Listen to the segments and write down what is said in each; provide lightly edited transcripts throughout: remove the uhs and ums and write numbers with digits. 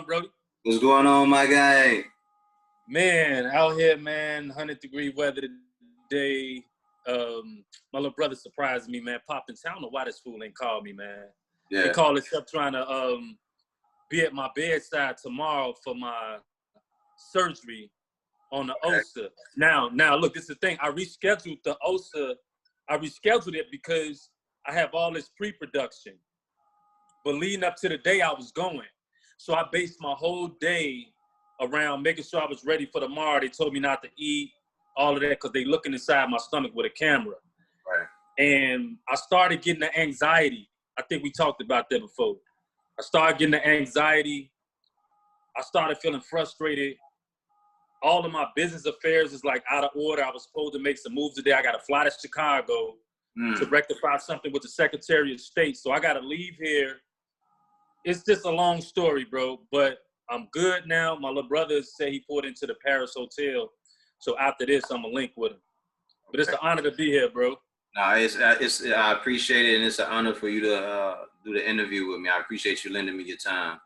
Brody? What's going on, my guy? Man, out here, man, 100-degree weather today. My little brother surprised me, man. Popped in town. I don't know why this fool ain't called me, man. He Yeah. called us up trying to be at my bedside tomorrow for my surgery on the Okay. OSA. Now, look, this is the thing. I rescheduled the OSA. I rescheduled it because I have all this pre-production. But leading up to the day I was going, so I based my whole day around making sure I was ready for tomorrow. They told me not to eat, all of that, because they looking inside my stomach with a camera. Right. And I started getting the anxiety. I think we talked about that before. I started getting the anxiety. I started feeling frustrated. All of my business affairs is like out of order. I was supposed to make some moves today. I got to fly to Chicago to rectify something with the Secretary of State. So I got to leave here. It's just a long story, bro, but I'm good now. My little brother said he pulled into the Paris Hotel. So after this, I'm going to link with him. But it's an honor to be here, bro. No, I appreciate it, and it's an honor for you to do the interview with me. I appreciate you lending me your time.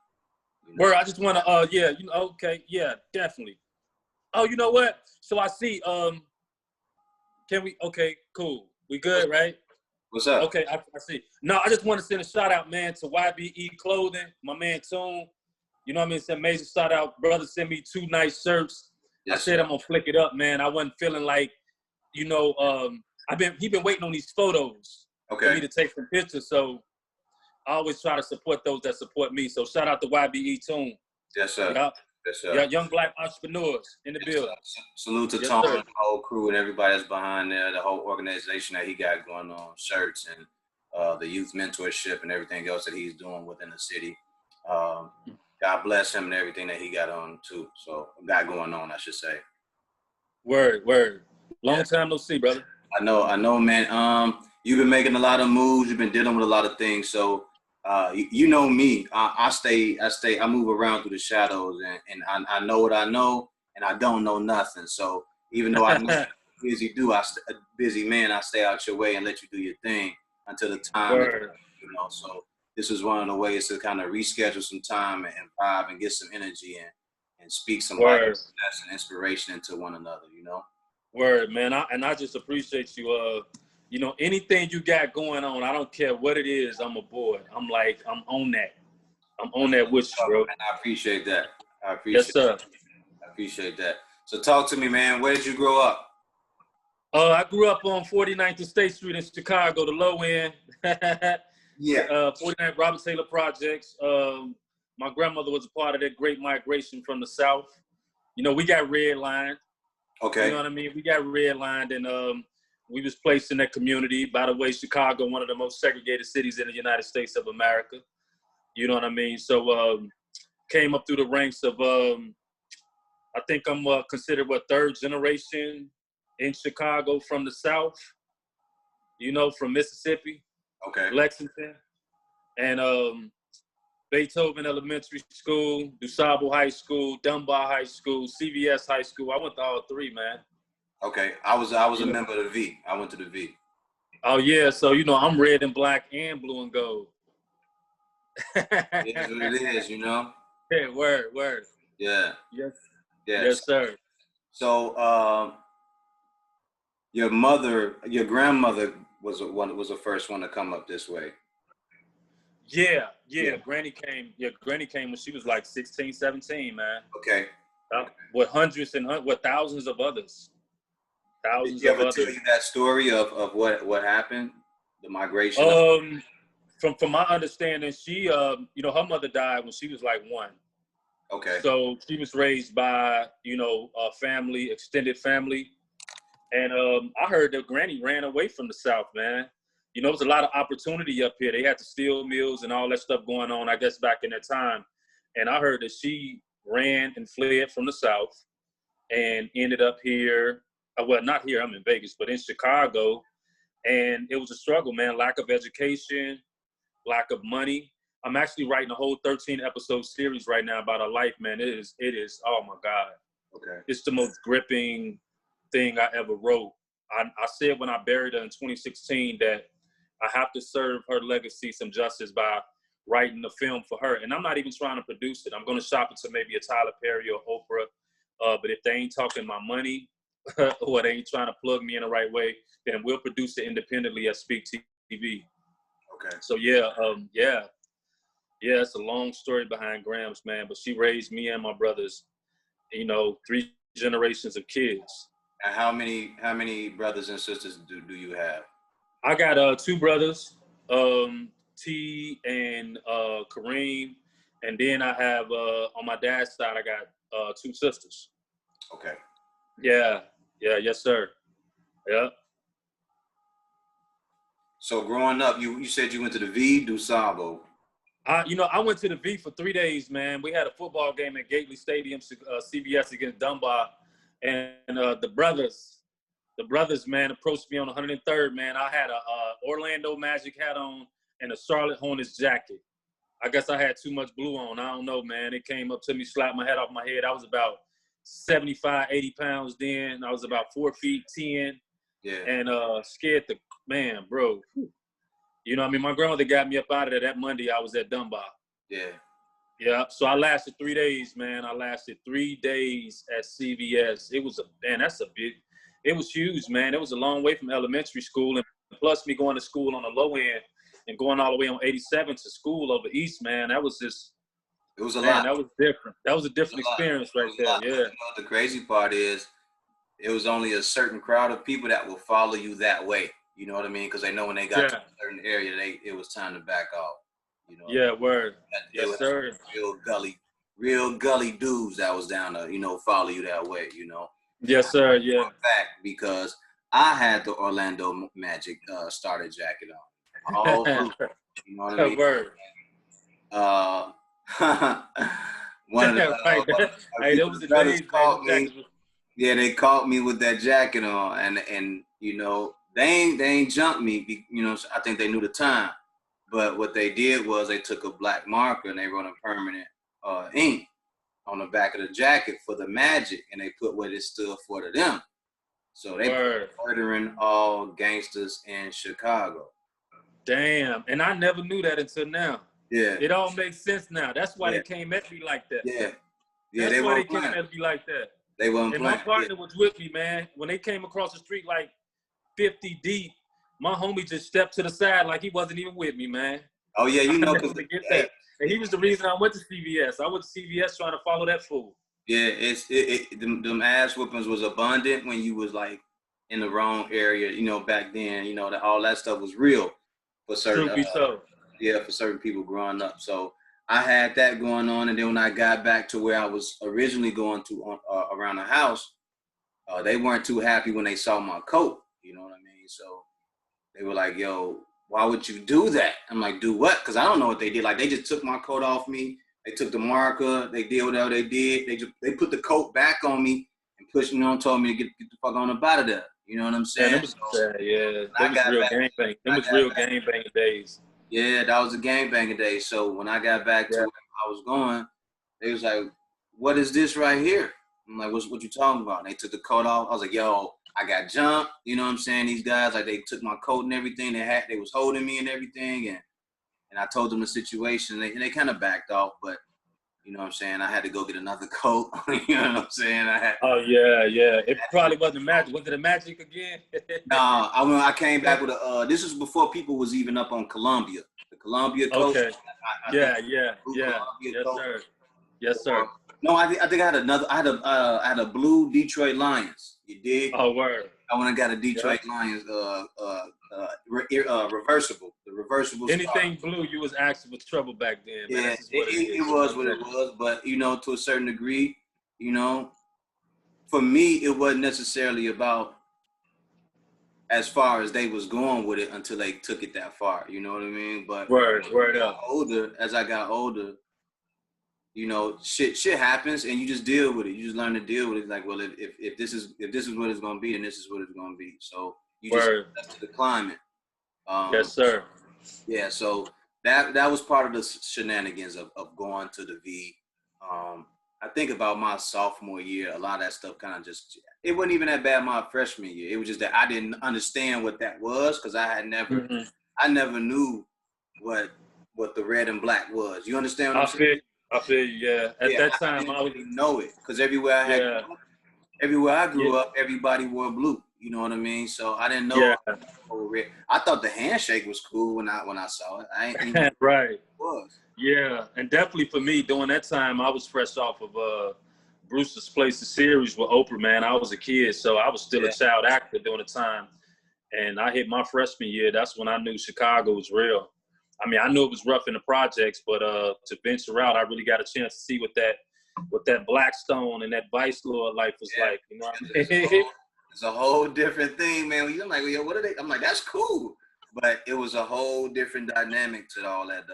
You know? Word, I just want to, okay, yeah, definitely. Oh, you know what? So I see, okay, cool. We good, right? What's up? Okay, I see. No, I just want to send a shout out, man, to YBE Clothing, my man Toon. You know what I mean? It's an amazing shout out. Brother sent me 2 nice shirts. Yes, I said I'm gonna flick it up, man. I wasn't feeling like, he been waiting on these photos for me to take some pictures. So I always try to support those that support me. So shout out to YBE Toon. Yes, sir. Yep. Yes, sir. Yeah, young black entrepreneurs in the building. Salute to Tom and the whole crew and everybody that's behind there, the whole organization that he got going on, shirts and the youth mentorship and everything else that he's doing within the city. God bless him and everything that he got on too. So got going on, I should say. Word. Long time no see, brother. I know, man. You've been making a lot of moves. You've been dealing with a lot of things. So you know me. I move around through the shadows, and I know what I know, and I don't know nothing. So even though I know a busy man, I stay out your way and let you do your thing until the time. So this is one of the ways to kind of reschedule some time and vibe and get some energy and speak some life and inspiration into one another. Word, man. I just appreciate you. Anything you got going on, I don't care what it is, I'm aboard. I'm on that. I'm on that with you, bro. And I appreciate that. Yes, sir. I appreciate that. So talk to me, man. Where did you grow up? I grew up on 49th and State Street in Chicago, the low end. Yeah. 49th Robert Taylor Projects. My grandmother was a part of that great migration from the South. We got redlined. Okay. You know what I mean? We got redlined, and we was placed in that community. By the way, Chicago, one of the most segregated cities in the United States of America. You know what I mean? So came up through the ranks of, I think I'm considered, 3rd generation in Chicago from the South, from Mississippi, Lexington, and Beethoven Elementary School, DuSable High School, Dunbar High School, CVS High School. I went to all 3, man. Okay, I was a member of the V. I went to the V. Oh yeah, so I'm red and black and blue and gold. It is what it is, Yeah, word. Yeah. Yes, sir. So your grandmother was the first one to come up this way. Yeah. Granny came when she was like 16, 17, man. Okay. With hundreds and with thousands of others. Did you ever tell you that story of what happened, the migration? From my understanding, she her mother died when she was like 1. Okay. So she was raised by a family, extended family, and I heard that Granny ran away from the South, man. There was a lot of opportunity up here. They had the steel mills and all that stuff going on, I guess, back in that time. And I heard that she ran and fled from the South and ended up here. Well, not here, I'm in Vegas, but in Chicago. And it was a struggle, man. Lack of education, lack of money. I'm actually writing a whole 13-episode series right now about her life, man. It is, oh my God. Okay. It's the most gripping thing I ever wrote. I said when I buried her in 2016 that I have to serve her legacy some justice by writing the film for her. And I'm not even trying to produce it. I'm going to shop it to maybe a Tyler Perry or Oprah. But if they ain't talking my money or they ain't trying to plug me in the right way, then we'll produce it independently at Speak TV. Okay. So yeah, it's a long story behind Grams, man. But she raised me and my brothers, 3 generations of kids. And how many brothers and sisters do you have? I got 2 brothers, T and Kareem, and then I have on my dad's side I got 2 sisters. Okay. Yeah, yes sir. Yeah. So growing up, you said you went to the V du Sabo. I went to the V for 3 days, man. We had a football game at Gately Stadium, CBS against Dunbar, and the brothers, man, approached me on 103rd, man. I had a Orlando Magic hat on and a Charlotte Hornets jacket. I guess I had too much blue on. I don't know, man. It came up to me, slapped my head off my head. I was about 75, 80 pounds then. I was about 4 feet 10. Yeah. And scared the man, bro. My grandmother got me up out of there that Monday. I was at Dunbar. Yeah. Yeah. So I lasted 3 days, man. I lasted 3 days at CVS. It was huge, man. It was a long way from elementary school. And plus me going to school on the low end and going all the way on 87 to school over East, man, that was just, it was a lot. That was different. That was a different experience right there. Yeah. The crazy part is it was only a certain crowd of people that will follow you that way. You know what I mean? Because they know when they got to a certain area, it was time to back off. Yeah, word. Yes, sir. Real gully dudes that was down to, follow you that way, Yes, sir. Yeah. Fact, because I had the Orlando Magic starter jacket on. All blue. You know what I mean? Word. One of the hey, that was the days, man. Yeah, they caught me with that jacket on, and they ain't jumped me. I think they knew the time, but what they did was they took a black marker and they wrote a permanent ink on the back of the jacket for the Magic, and they put what it stood for to them. So they were murdering all gangsters in Chicago. Damn, and I never knew that until now. Yeah, it all makes sense now. That's why they came at me like that. Yeah, that's why they came at me like that. They weren't and playing. My partner was with me, man. When they came across the street like 50 deep, my homie just stepped to the side like he wasn't even with me, man. Oh yeah, because and he was the reason I went to CVS. I went to CVS trying to follow that fool. Yeah, them ass whoopings was abundant when you was like in the wrong area. Back then, all that stuff was real for certain. For certain people growing up. So I had that going on, and then when I got back to where I was originally going to around the house, they weren't too happy when they saw my coat. You know what I mean? So they were like, "Yo, why would you do that?" I'm like, "Do what?" Because I don't know what they did. Like they just took my coat off me. They took the marker. They did whatever they did. They put the coat back on me and pushed me on, told me to get the fuck on up out of there. You know what I'm saying? That was real gang bang days. Yeah, that was a gangbanging day. So when I got back to where I was going, they was like, "What is this right here?" I'm like, what you talking about? And they took the coat off. I was like, "Yo, I got jumped." You know what I'm saying? These guys, like, they took my coat and everything. They was holding me and everything. And I told them the situation. And they kind of backed off. But, you know what I'm saying? I had to go get another coat. You know what I'm saying? Oh, yeah. It probably wasn't Magic. Was it a Magic again? Nah, I came back with this was before people was even up on Columbia. The Columbia coat. Okay. Yeah. Yes, sir. No, I think I had another. I had a blue Detroit Lions. You dig? Oh, word. I went and got a Detroit Lions reversible. The reversible. Anything blue, you was asking for trouble back then. Yeah, man. it was what it was. But to a certain degree, for me, it wasn't necessarily about as far as they was going with it until they took it that far. You know what I mean? But word up. As I got older, shit happens, and you just deal with it. You just learn to deal with it. Like, well, if this is what it's gonna be, then this is what it's gonna be. So you just adjust to the climate. Yes, sir. Yeah. So that was part of the shenanigans of going to the V. I think about my sophomore year, a lot of that stuff kind of just, it wasn't even that bad my freshman year. It was just that I didn't understand what that was because I never knew what what the red and black was. You understand what I'm saying? I feel you, yeah. At that time, I didn't really know it because everywhere I grew up, everybody wore blue. You know what I mean? So I didn't know red. I thought the handshake was cool when I saw it. I ain't even right. It was. Yeah, and definitely for me, during that time, I was fresh off of Brewster's Place, the series with Oprah, man. I was a kid, so I was still a child actor during the time. And I hit my freshman year. That's when I knew Chicago was real. I mean, I knew it was rough in the projects, but to venture out, I really got a chance to see what that Blackstone and that Vice Lord life was like. You know what I mean? It's a whole different thing, man. You're like, yo, what are they? I'm like, that's cool. But it was a whole different dynamic to all that,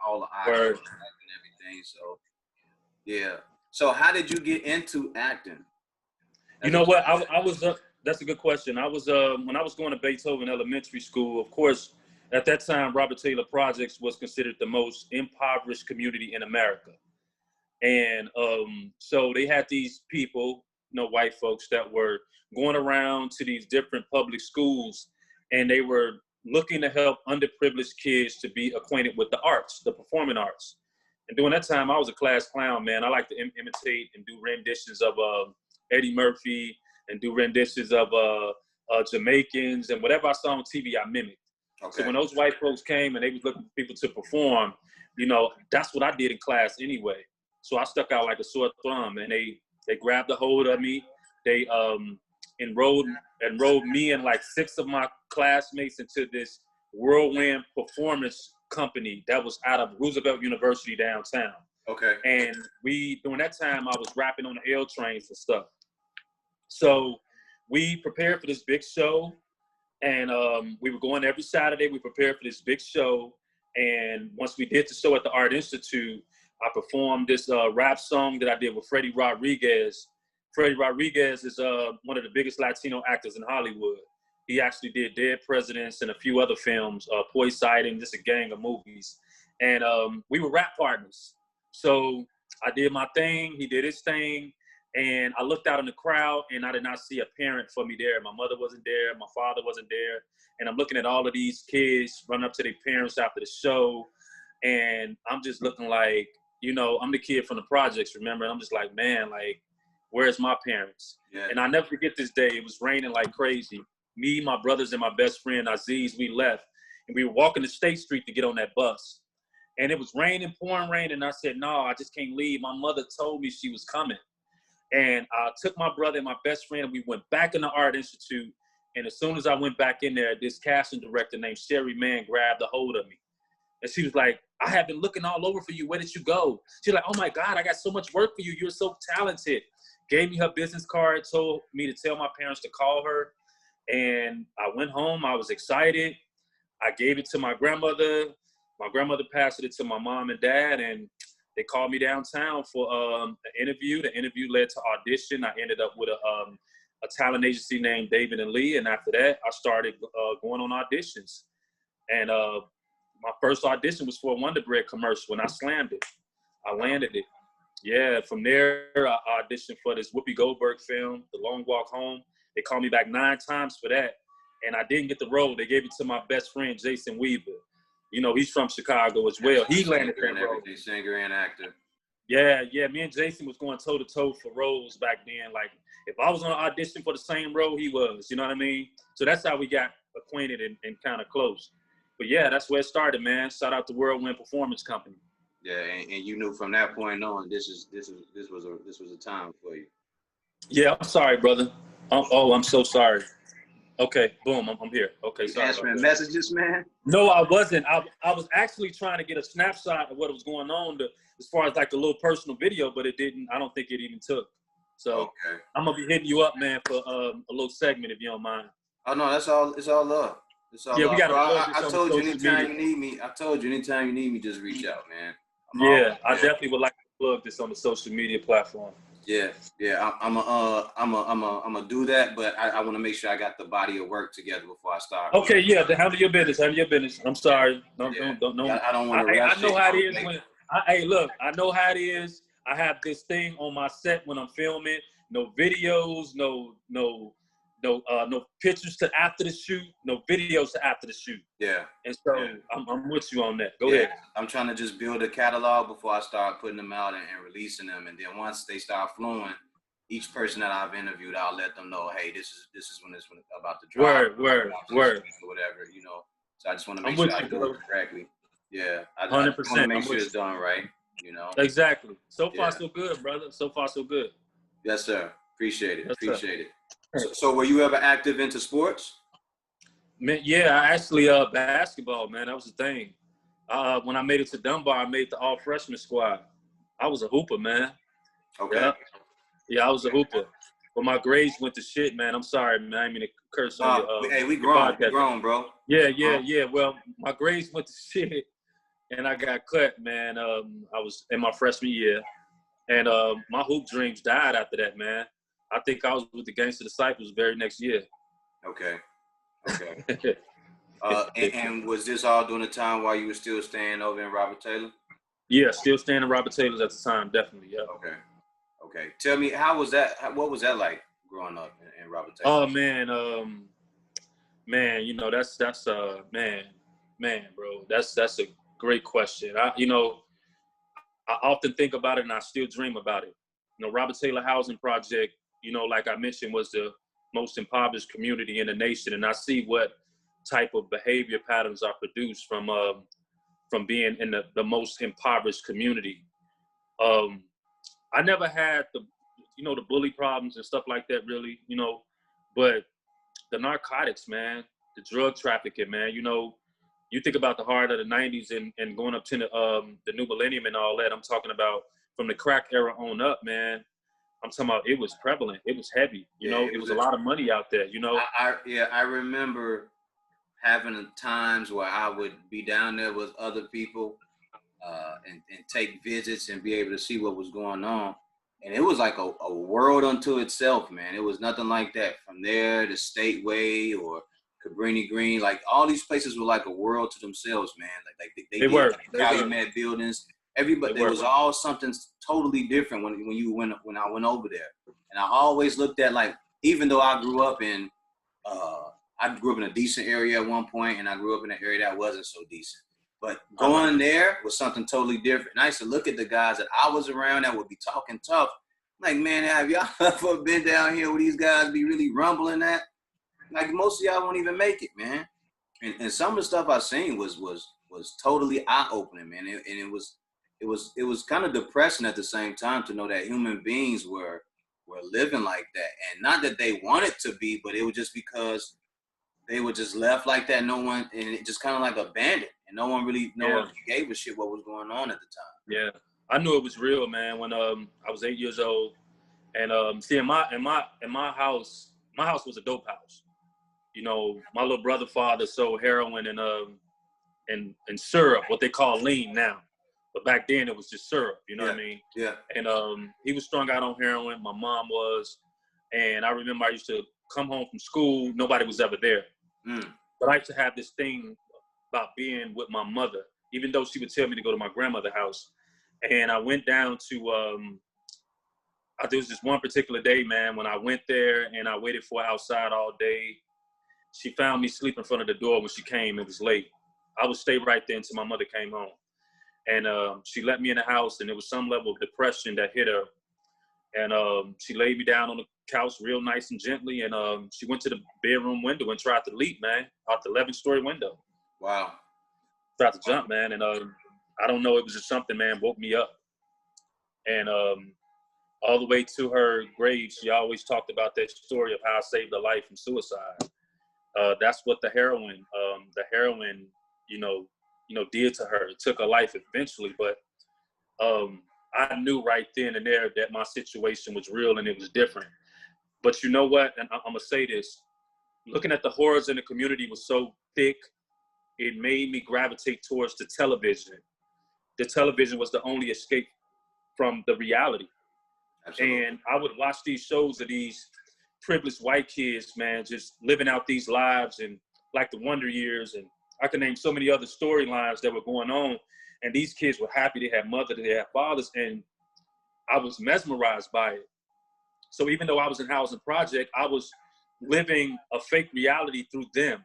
all the acting and everything. So, yeah. So how did you get into acting? You know what? I was that's a good question. I was when I was going to Beethoven Elementary School, of course, at that time, Robert Taylor Projects was considered the most impoverished community in America. And so they had these people, white folks that were going around to these different public schools, and they were looking to help underprivileged kids to be acquainted with the arts, the performing arts. And during that time, I was a class clown, man. I like to imitate and do renditions of Eddie Murphy and do renditions of Jamaicans, and whatever I saw on TV, I mimicked. Okay. So when those white folks came and they was looking for people to perform, that's what I did in class anyway. So I stuck out like a sore thumb, and they grabbed a hold of me. They enrolled me and like 6 of my classmates into this whirlwind performance company that was out of Roosevelt University downtown. Okay. And during that time, I was rapping on the L trains and stuff. So we prepared for this big show, and we were going every Saturday. We prepared for this big show, and once we did the show at the Art Institute, I performed this rap song that I did with Freddie Rodriguez. Freddie Rodriguez is one of the biggest Latino actors in Hollywood. He actually did Dead Presidents and a few other films, Poison, just a gang of movies. And we were rap partners. So I did my thing, he did his thing, and I looked out in the crowd and I did not see a parent for me there. My mother wasn't there, my father wasn't there. And I'm looking at all of these kids run up to their parents after the show. And I'm just looking like, I'm the kid from the projects, remember? And I'm just like, man, like, where's my parents? Yeah. And I'll never forget this day. It was raining like crazy. Me, my brothers, and my best friend, Aziz, we left. And we were walking to State Street to get on that bus. And it was raining, pouring rain. And I said, no, I just can't leave. My mother told me she was coming. And I took my brother and my best friend, and we went back in the Art Institute. And as soon as I went back in there, this casting director named Sherry Mann grabbed a hold of me. And she was like, I have been looking all over for you. Where did you go? She's like, oh my God, I got so much work for you. You're so talented. Gave me her business card, told me to tell my parents to call her. And I went home. I was excited. I gave it to my grandmother. My grandmother passed it to my mom and dad, and they called me downtown for an interview. The interview led to audition. I ended up with a talent agency named David and Lee. And after that, I started going on auditions. And my first audition was for a Wonder Bread commercial, and I slammed it. I landed it. Yeah, from there, I auditioned for this Whoopi Goldberg film, The Long Walk Home. They called me back 9 times for that, and I didn't get the role. They gave it to my best friend, Jason Weaver. He's from Chicago as well. He landed that role. Singer and actor. Yeah. Me and Jason was going toe-to-toe for roles back then. Like, if I was on an audition for the same role he was, you know what I mean? So that's how we got acquainted and kind of close. But yeah, that's where it started, man. Shout out to Whirlwind Performance Company. Yeah, and you knew from that point on, this was a time for you. Yeah, I'm sorry, brother. I'm so sorry. Okay, boom, I'm here. Okay, sorry. Answering messages, man? No, I wasn't. I was actually trying to get a snapshot of what was going on as far as like a little personal video, but it didn't. I don't think it even took. So okay. I'm gonna be hitting you up, man, for a little segment if you don't mind. Oh no, that's all. It's all love. Yeah, we got. I told you anytime you need me. I told you anytime you need me, just reach out, man. I definitely would like to plug this on the social media platform. Yeah. I'm gonna do that, but I want to make sure I got the body of work together before I start. Okay, yeah. Handle your business. I'm sorry. Don't. I don't want to. I know how it is when. Hey, look. I know how it is. I have this thing on my set when I'm filming. No videos. No no pictures to after the shoot, no videos to after the shoot. Yeah. And so I'm with you on that. Go ahead. I'm trying to just build a catalog before I start putting them out and releasing them. And then once they start flowing, each person that I've interviewed, I'll let them know, hey, this is when it's about to drop. Word. Or whatever, you know. So I just want to make sure I do it correctly. Yeah. I 100%. want to make sure it's done right, you know. Exactly. So far, so good, brother. So far, so good. Yes, sir. Appreciate it. Yes, Appreciate it. So were you ever active into sports? Man, yeah, I actually basketball, man. That was the thing. When I made it to Dunbar, I made the all freshman squad. I was a hooper, man. Okay. Yeah, I was a hooper. But my grades went to shit, man. I'm sorry, man. I didn't mean to curse on you. Hey, we grown. We grown, bro. Yeah. Well, my grades went to shit, and I got cut, man. I was in my freshman year, and my hoop dreams died after that, man. I think I was with the Gangster Disciples the very next year. Okay. And was this all during the time while you were still staying over in Robert Taylor? Yeah, still staying in Robert Taylor's at the time, definitely, yeah. Okay. Tell me, how was that? What was that like growing up in Robert Taylor? Oh, man, you know, that's man, bro, that's a great question. I often think about it and I still dream about it. You know, Robert Taylor Housing Project, you know, like I mentioned, was the most impoverished community in the nation. And I see what type of behavior patterns are produced from being in the most impoverished community. I never had the bully problems and stuff like that really, you know, but the narcotics, man, the drug trafficking, man, you know, you think about the heart of the 90s and going up to the new millennium and all that. I'm talking about from the crack era on up, man. I'm talking about it was prevalent. It was heavy. You know, it was a lot of money out there, you know. I remember having times where I would be down there with other people and take visits and be able to see what was going on. And it was like a world unto itself, man. It was nothing like that. From there to Stateway or Cabrini Green, like all these places were like a world to themselves, man. Like they were. Calumet buildings. Everybody, there was all something totally different when I went over there. And I always looked at, like, even though I grew up in a decent area at one point, and I grew up in an area that wasn't so decent. But going there was something totally different. And I used to look at the guys that I was around that would be talking tough. I'm like, man, have y'all ever been down here where these guys be really rumbling at? Like, most of y'all won't even make it, man. And some of the stuff I seen was totally eye-opening, man. And it was kind of depressing at the same time to know that human beings were living like that. And not that they wanted to be, but it was just because they were just left like that. No one, and it just kind of like abandoned. And no one gave a shit what was going on at the time. Yeah. I knew it was real, man, when I was 8 years old. And see, in my house, my house was a dope house. You know, my little brother father sold heroin and syrup, what they call lean now. But back then it was just syrup, you know what I mean? Yeah. And he was strung out on heroin, my mom was. And I remember I used to come home from school, nobody was ever there. But I used to have this thing about being with my mother, even though she would tell me to go to my grandmother's house. And I went down to, there was this one particular day, man, when I went there and I waited for her outside all day. She found me sleeping in front of the door when she came. It was late. I would stay right there until my mother came home. And she let me in the house, and there was some level of depression that hit her. And she laid me down on the couch real nice and gently, and she went to the bedroom window and tried to leap, man, out the 11th-story window. Wow. Tried to jump, man, and I don't know, it was just something, man, woke me up. And all the way to her grave, she always talked about that story of how I saved her life from suicide. That's what the heroin, did to her. It took her life eventually, but I knew right then and there that my situation was real and it was different. But you know what? And I'm gonna say this: looking at the horrors in the community was so thick, it made me gravitate towards the television. The television was the only escape from the reality. Absolutely. And I would watch these shows of these privileged white kids, man, just living out these lives, and like the Wonder Years, and I can name so many other storylines that were going on. And these kids were happy they had mothers, they had fathers, and I was mesmerized by it. So even though I was in housing project, I was living a fake reality through them.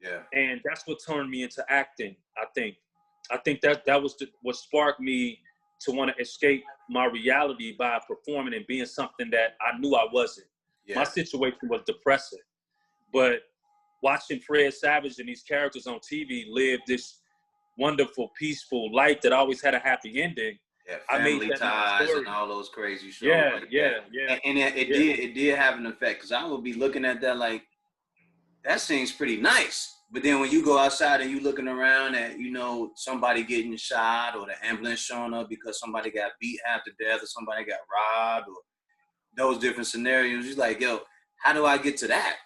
Yeah. And that's what turned me into acting, I think. I think that was what sparked me to want to escape my reality by performing and being something that I knew I wasn't. Yeah. My situation was depressing. But watching Fred Savage and these characters on TV live this wonderful, peaceful life that always had a happy ending, Yeah, I made Family that my Ties story. and all those crazy shows Yeah, like yeah, that. yeah. And it did have an effect, because I would be looking at that like, that seems pretty nice. But then when you go outside and you looking around at, you know, somebody getting shot or the ambulance showing up because somebody got beat half to death or somebody got robbed or those different scenarios, you're like, yo, how do I get to that?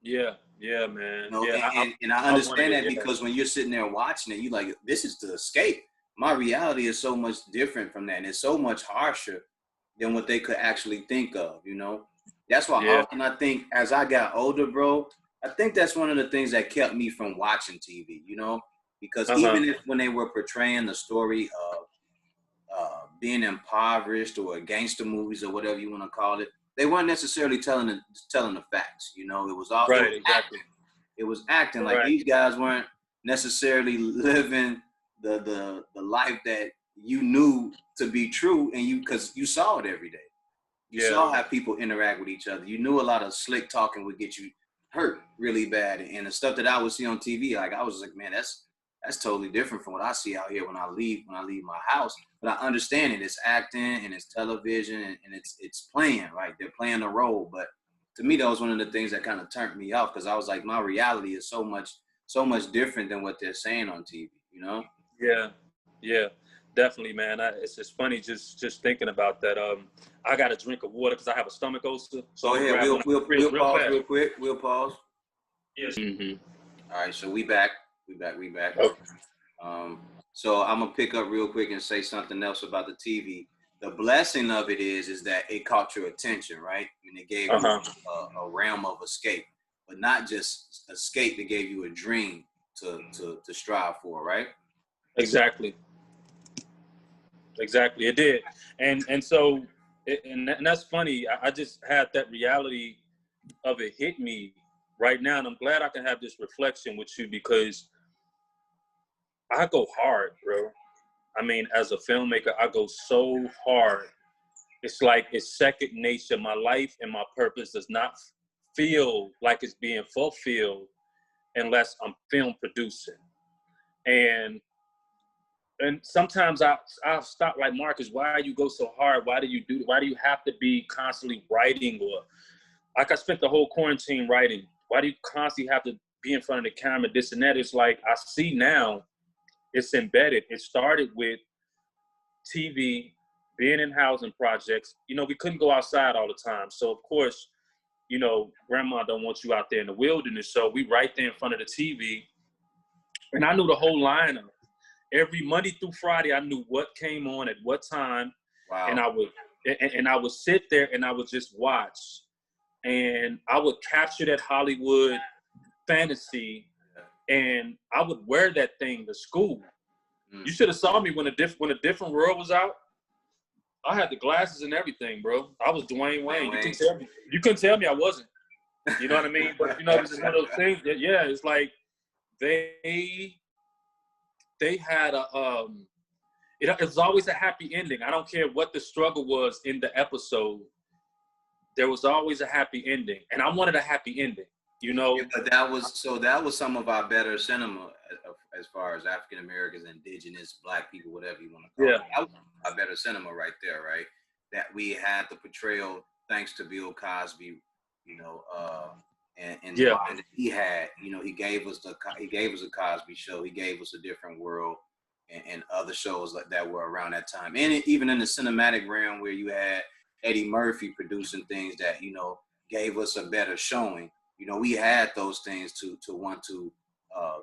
Yeah, yeah, man. You know, Yeah, and I I wanted understand it. that, Yeah. because when you're sitting there watching it, you like, this is to escape. My reality is so much different from that, and it's so much harsher than what they could actually think of, you know? That's why Yeah. often I think as I got older, bro, I think that's one of the things that kept me from watching TV, you know? Because even if when they were portraying the story of being impoverished or gangster movies or whatever you want to call it, they weren't necessarily telling the facts, you know? It was all Right, exactly. it was acting. Like, Right. these guys weren't necessarily living the life that you knew to be true, and because you saw it every day. You saw how people interact with each other. You knew a lot of slick talking would get you hurt really bad. And the stuff that I would see on TV, like, I was like, man, that's totally different from what I see out here when I leave my house. But I understand it. It's acting and it's television and it's playing, right? They're playing a role. But to me, that was one of the things that kind of turned me off, because I was like, my reality is so much different than what they're saying on TV, you know? Yeah, yeah, definitely, man. It's just funny just thinking about that. I got a drink of water because I have a stomach ulcer. So Go I'm gonna ahead. grab one We'll real pause fast. real quick. We'll pause. Yes. Mm-hmm. All right, so we back. Okay. So I'm gonna pick up real quick and say something else about the TV. The blessing of it is that it caught your attention, right? And it gave you a realm of escape, but not just escape. It gave you a dream to strive for, right? Exactly. It did, and so and that's funny. I just had that reality of it hit me right now, and I'm glad I can have this reflection with you because I go hard, bro. I mean, as a filmmaker, I go so hard. It's like it's second nature. My life and my purpose does not feel like it's being fulfilled unless I'm film producing. And sometimes I'll stop like, Marcus, why do you go so hard? Why do you have to be constantly writing? Or like, I spent the whole quarantine writing. Why do you constantly have to be in front of the camera, this and that? It's like, I see now it's embedded. It started with TV, being in housing projects. You know, we couldn't go outside all the time. So of course, you know, grandma don't want you out there in the wilderness. So we right there in front of the TV. And I knew the whole lineup. Every Monday through Friday, I knew what came on at what time. Wow. And I would sit there and I would just watch. And I would capture that Hollywood fantasy, and I would wear that thing to school. You should have saw me when a different world was out. I had the glasses and everything, bro. I was Dwayne Wayne. You couldn't tell me I wasn't. You know what I mean? But you know, it's just one of those things that, yeah, it's like they had it was always a happy ending. I don't care what the struggle was in the episode. There was always a happy ending, and I wanted a happy ending. You know, yeah, but that was some of our better cinema as far as African Americans, indigenous, Black people, whatever you want to call it. That was our better cinema right there, right? That we had the portrayal, thanks to Bill Cosby, you know, and the line that he had. You know, he gave us a Cosby Show. He gave us A Different World, and other shows like that were around that time. And even in the cinematic realm, where you had Eddie Murphy producing things that, you know, gave us a better showing. You know, we had those things to want to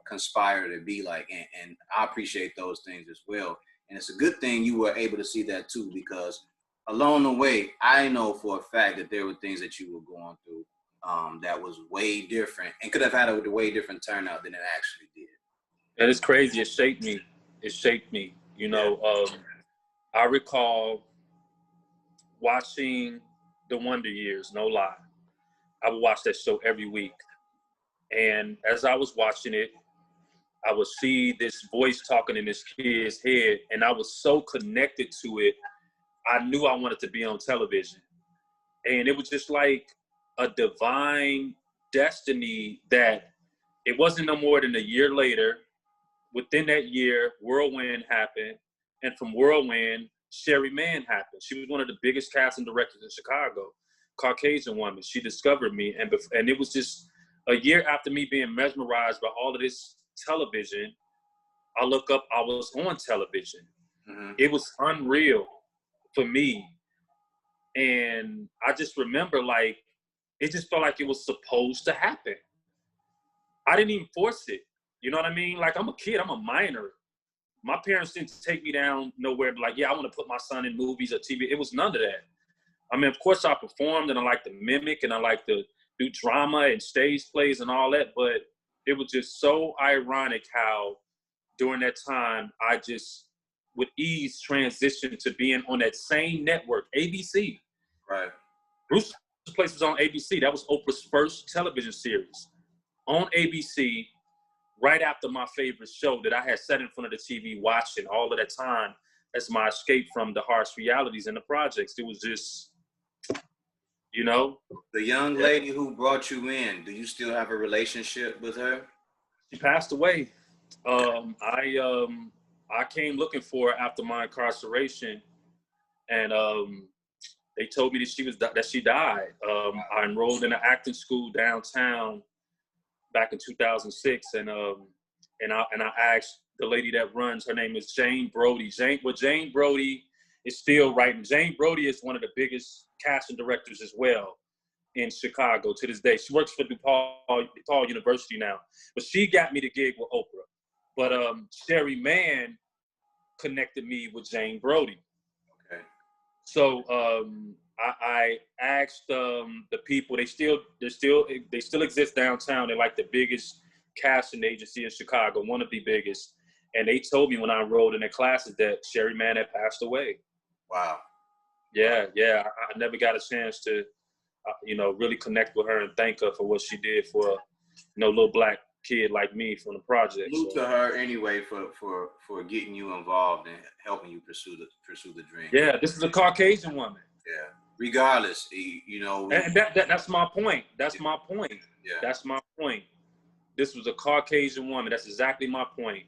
conspire to be like, and I appreciate those things as well. And it's a good thing you were able to see that too, because along the way, I know for a fact that there were things that you were going through that was way different and could have had a way different turnout than it actually did. And it's crazy. It shaped me. You know, I recall watching The Wonder Years, no lie. I would watch that show every week. And as I was watching it, I would see this voice talking in this kid's head, and I was so connected to it. I knew I wanted to be on television. And it was just like a divine destiny that it wasn't no more than a year later. Within that year, Whirlwind happened. And from Whirlwind, Sherry Mann happened. She was one of the biggest casting directors in Chicago, Caucasian woman. She discovered me. And it was just a year after me being mesmerized by all of this television, I look up, I was on television. Mm-hmm. It was unreal for me. And I just remember, like, it just felt like it was supposed to happen. I didn't even force it. You know what I mean? Like, I'm a kid, I'm a minor. My parents didn't take me down nowhere, like, yeah, I want to put my son in movies or TV. It was none of that. I mean, of course I performed and I like to mimic and I like to do drama and stage plays and all that, but it was just so ironic how during that time I just with ease transitioned to being on that same network, ABC. Right. Bruce's Place was on ABC. That was Oprah's first television series. On ABC, right after my favorite show that I had sat in front of the TV watching all of that time as my escape from the harsh realities and the projects. It was just, you know. The young lady who brought you in, do you still have a relationship with her? She passed away. I came looking for her after my incarceration, and they told me that she died. I enrolled in an acting school downtown back in 2006, and I asked the lady that runs. Her name is Jane Brody. Jane Brody is still writing. Jane Brody is one of the biggest casting directors as well in Chicago to this day. She works for DePaul University now, but she got me the gig with Oprah. But Sherry Mann connected me with Jane Brody. Okay. So I asked the people. They still exist downtown. They're like the biggest casting agency in Chicago, one of the biggest. And they told me when I enrolled in their classes that Sherry Mann had passed away. Wow. Yeah. I never got a chance to, really connect with her and thank her for what she did for, little black kid like me from the project. Salute to her anyway for getting you involved and helping you pursue the dream. Yeah, this is a Caucasian woman. Yeah. Regardless, and that's my point. That's my point. Yeah. That's my point. This was a Caucasian woman. That's exactly my point.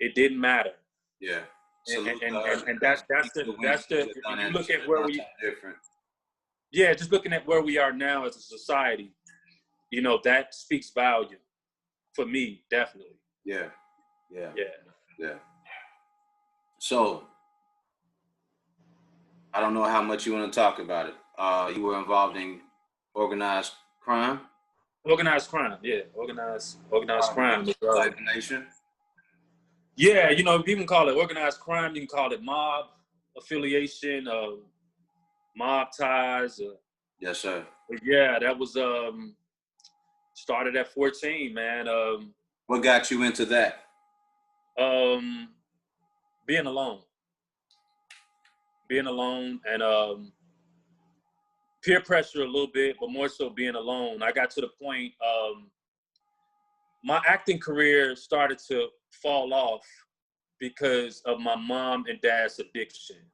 It didn't matter. Yeah. And that's the if you look at where we different. Yeah, just looking at where we are now as a society, that speaks volume for me, definitely. Yeah. Yeah. So I don't know how much you want to talk about it. You were involved in organized crime? Organized crime, yeah. Organized crime. Like the nation? Yeah, you can call it organized crime. You can call it mob affiliation, mob ties. Yes, sir. But yeah, that was started at 14, man. What got you into that? Being alone and peer pressure a little bit, but more so being alone. I got to the point my acting career started to fall off because of my mom and dad's addiction.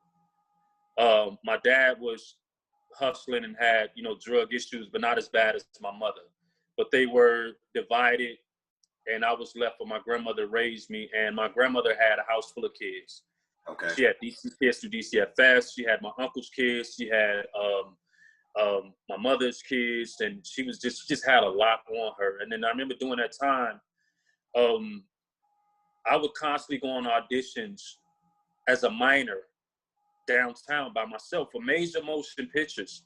My dad was hustling and had, drug issues, but not as bad as my mother. But they were divided, and I was left with my grandmother raised me, and my grandmother had a house full of kids. Okay. She had DC kids through DCFS. She had my uncle's kids. She had my mother's kids, and she just had a lot on her. And then I remember during that time, I would constantly go on auditions as a minor downtown by myself for major motion pictures.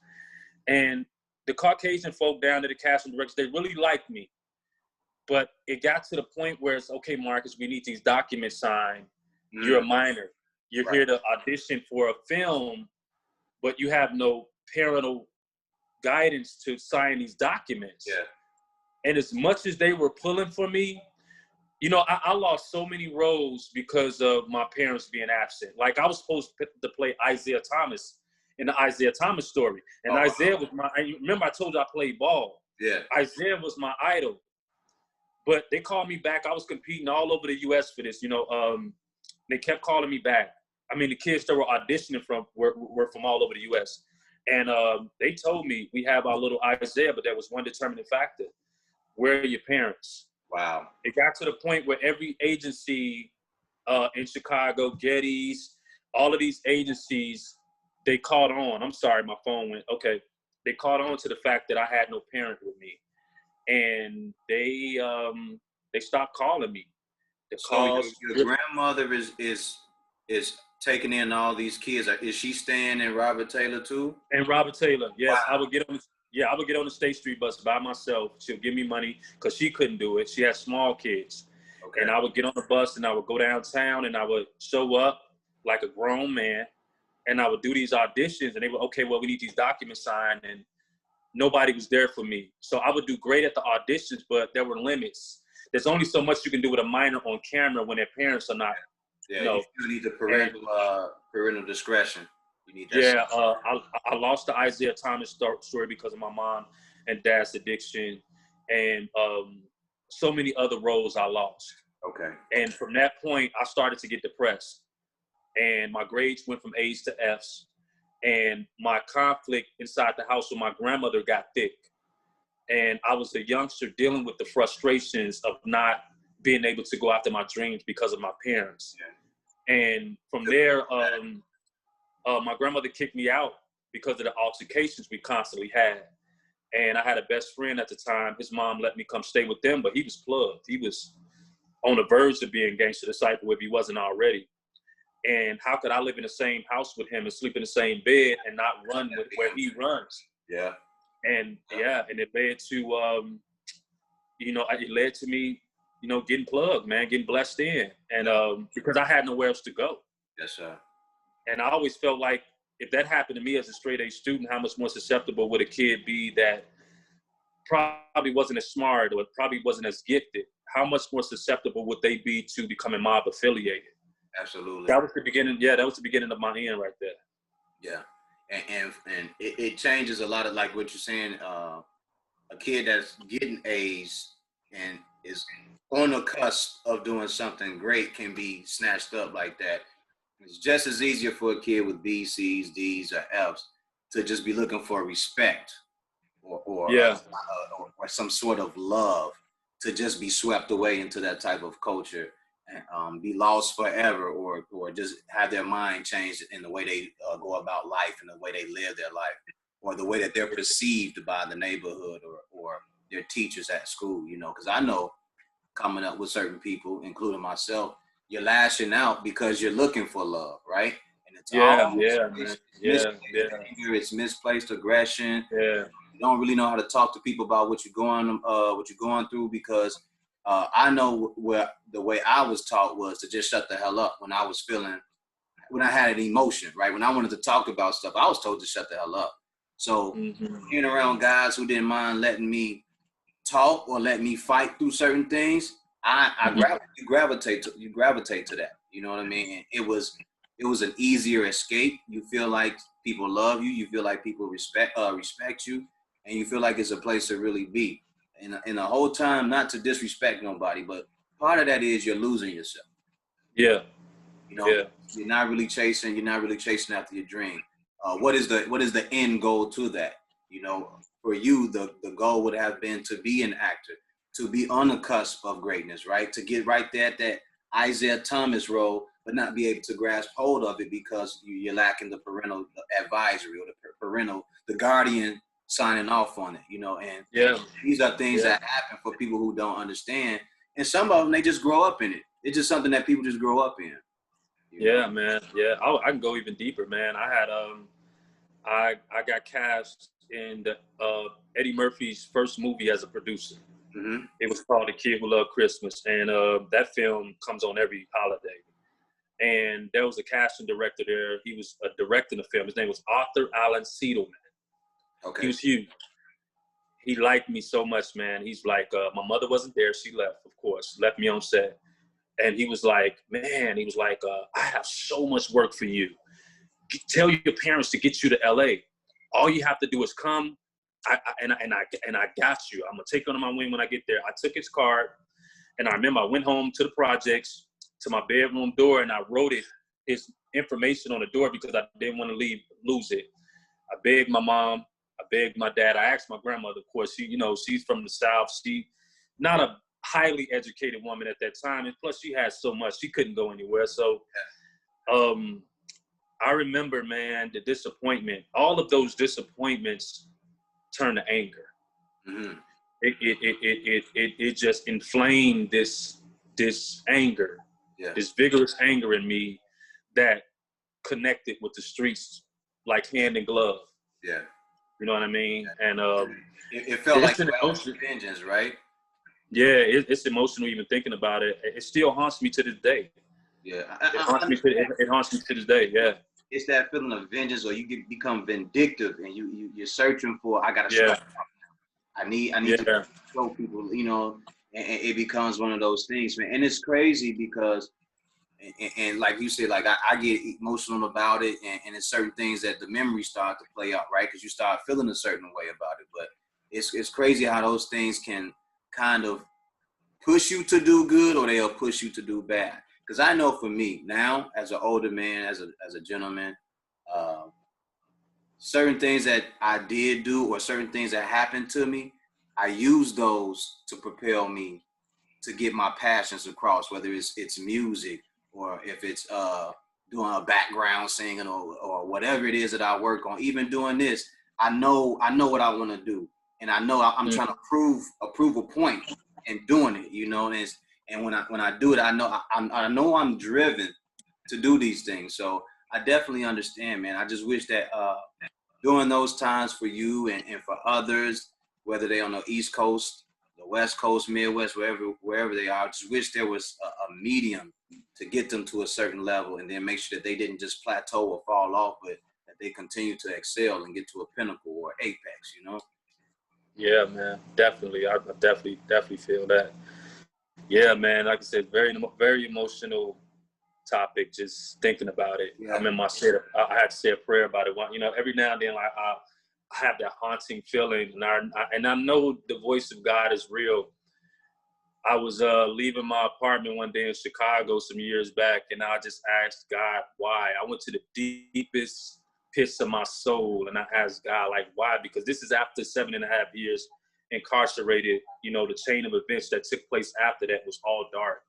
And the Caucasian folk down there, the casting directors, they really liked me. But it got to the point where it's, okay, Marcus, we need these documents signed. You're a minor. You're here to audition for a film, but you have no parental guidance to sign these documents. Yeah. And as much as they were pulling for me, I lost so many roles because of my parents being absent. Like, I was supposed to play Isaiah Thomas in the Isaiah Thomas story. And Isaiah was remember I told you I played ball. Yeah. Isaiah was my idol. But they called me back. I was competing all over the U.S. for this. They kept calling me back. I mean, the kids that were auditioning were from all over the U.S. And they told me, we have our little Isaiah, but there was one determining factor. Where are your parents? Wow. It got to the point where every agency in Chicago, Getty's, all of these agencies, they caught on. I'm sorry, my phone went. Okay. They caught on to the fact that I had no parent with me. And they stopped calling me. The calls. Your grandmother is taking in all these kids. Is she staying in Robert Taylor too? And Robert Taylor, yes. Wow. I would get on the State Street bus by myself. She'll give me money because she couldn't do it. She had small kids. Okay. And I would get on the bus and I would go downtown and I would show up like a grown man and I would do these auditions and they were, okay, well, we need these documents signed, and nobody was there for me. So I would do great at the auditions, but there were limits. There's only so much you can do with a minor on camera when their parents are not. Yeah, you still need the parental discretion. You need that. Yeah, I lost the Isaiah Thomas story because of my mom and dad's addiction, and so many other roles I lost. Okay. And from that point, I started to get depressed, and my grades went from A's to F's, and my conflict inside the house with my grandmother got thick. And I was a youngster dealing with the frustrations of not being able to go after my dreams because of my parents. Yeah. And from there, my grandmother kicked me out because of the altercations we constantly had. And I had a best friend at the time. His mom let me come stay with them, but he was plugged. He was on the verge of being gangster disciple if he wasn't already. And how could I live in the same house with him and sleep in the same bed and not run where he runs? Yeah. And and it led to, it led to me, getting plugged, man, getting blessed in. And because I had nowhere else to go. Yes, sir. And I always felt like if that happened to me as a straight A student, how much more susceptible would a kid be that probably wasn't as smart or probably wasn't as gifted? How much more susceptible would they be to becoming mob affiliated? Absolutely. That was the beginning. Yeah, that was the beginning of my end right there. Yeah. And it changes a lot of, like what you're saying, a kid that's getting A's and is on the cusp of doing something great can be snatched up like that. It's just as easier for a kid with B's, C's, D's, or F's to just be looking for respect or some sort of love, to just be swept away into that type of culture and be lost forever, or just have their mind changed in the way they go about life and the way they live their life, or the way that they're perceived by the neighborhood or their teachers at school, because I know coming up with certain people, including myself, you're lashing out because you're looking for love, right? And it's it's misplaced aggression. Yeah. You don't really know how to talk to people about what you're going through, because I know where the way I was taught was to just shut the hell up when I had an emotion, right? When I wanted to talk about stuff, I was told to shut the hell up. So being around guys who didn't mind letting me talk or let me fight through certain things, you gravitate to that. You know what I mean? And it was an easier escape. You feel like people love you. You feel like people respect you, and you feel like it's a place to really be. And the whole time, not to disrespect nobody, but part of that is you're losing yourself. Yeah. You're not really chasing after your dream. What is the end goal to that? For you, the goal would have been to be an actor, to be on the cusp of greatness, right? To get right there at that Isaiah Thomas role, but not be able to grasp hold of it because you're lacking the parental advisory or the guardian signing off on it, and these are things that happen for people who don't understand. And some of them, they just grow up in it. It's just something that people just grow up in. Yeah, man. Yeah. I can go even deeper, man. I had, I got cast in Eddie Murphy's first movie as a producer. Mm-hmm. It was called The Kid Who Loved Christmas. And that film comes on every holiday. And there was a casting director there. He was directing the film. His name was Arthur Allen Siedelman. Okay. He was huge. He liked me so much, man. He's like, my mother wasn't there. She left, of course, left me on set. And he was like, I have so much work for you. Tell your parents to get you to LA. All you have to do is come I got you. I'm gonna take it under my wing when I get there. I took his card, and I remember I went home to the projects, to my bedroom door, and I wrote his information on the door because I didn't want to lose it. I begged my mom, I begged my dad, I asked my grandmother. Of course, she's from the South. She not a highly educated woman at that time, and plus she had so much, she couldn't go anywhere. So I remember, man, the disappointment. All of those disappointments turned to anger. Mm-hmm. It just inflamed this anger, this vigorous anger in me that connected with the streets like hand in glove. Yeah. You know what I mean? And it felt like vengeance, right? Yeah, it's emotional even thinking about it. It still haunts me to this day. Yeah. It haunts me to this day, yeah. It's that feeling of vengeance, or you become vindictive, and you're searching for, I gotta strike out. I need to show people, and it becomes one of those things, man. And it's crazy because, and like you said, like I get emotional about it, and it's certain things that the memories start to play out, right? Because you start feeling a certain way about it. But it's crazy how those things can kind of push you to do good, or they'll push you to do bad. Because I know for me now, as an older man, as a gentleman, certain things that I did do or certain things that happened to me, I use those to propel me to get my passions across, whether it's music, or if it's doing a background singing, or whatever it is that I work on. Even doing this, I know what I want to do, and I know I'm trying to prove a point in doing it, and when I do it, I know I'm driven to do these things. So I definitely understand, man. I just wish that during those times for you and for others, whether they're on the East Coast, the West Coast, Midwest, wherever they are, I just wish there was a medium to get them to a certain level, and then make sure that they didn't just plateau or fall off, but that they continue to excel and get to a pinnacle or apex, Yeah, man, definitely. I definitely feel that. Yeah, man, like I said, very, very emotional topic, just thinking about it. Yeah. I remember I had to say a prayer about it. Every now and then, like I have that haunting feeling, and I know the voice of God is real. I was leaving my apartment one day in Chicago some years back, and I just asked God why. I went to the deepest pits of my soul, and I asked God, like, why? Because this is after 7.5 years incarcerated. The chain of events that took place after that was all dark.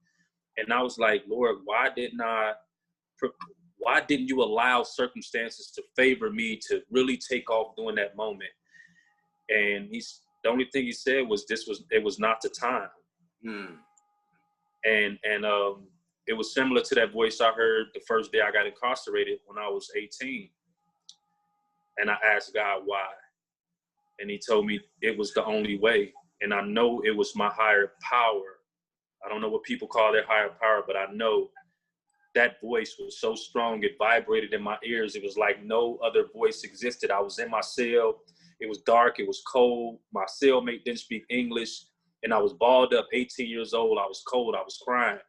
And I was like, Lord, why didn't you allow circumstances to favor me to really take off during that moment? And the only thing he said was it was not the time. And it was similar to that voice I heard the first day I got incarcerated when I was 18. And I asked God why. And he told me it was the only way. And I know it was my higher power. I don't know what people call their higher power, but I know that voice was so strong, it vibrated in my ears. It was like no other voice existed. I was in my cell. It was dark. It was cold. My cellmate didn't speak English. And I was balled up, 18 years old. I was cold. I was crying.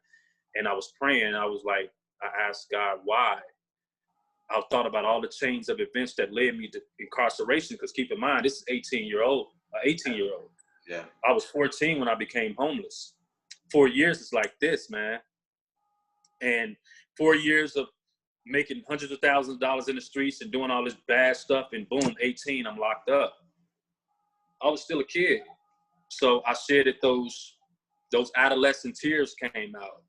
And I was praying. I was like, I asked God why. I thought about all the chains of events that led me to incarceration. Because keep in mind, this is 18-year-old. Yeah. I was 14 when I became homeless. 4 years is like this, man. And 4 years of making hundreds of thousands of dollars in the streets and doing all this bad stuff, and boom, 18, I'm locked up. I was still a kid. So I shared that those adolescent tears came out.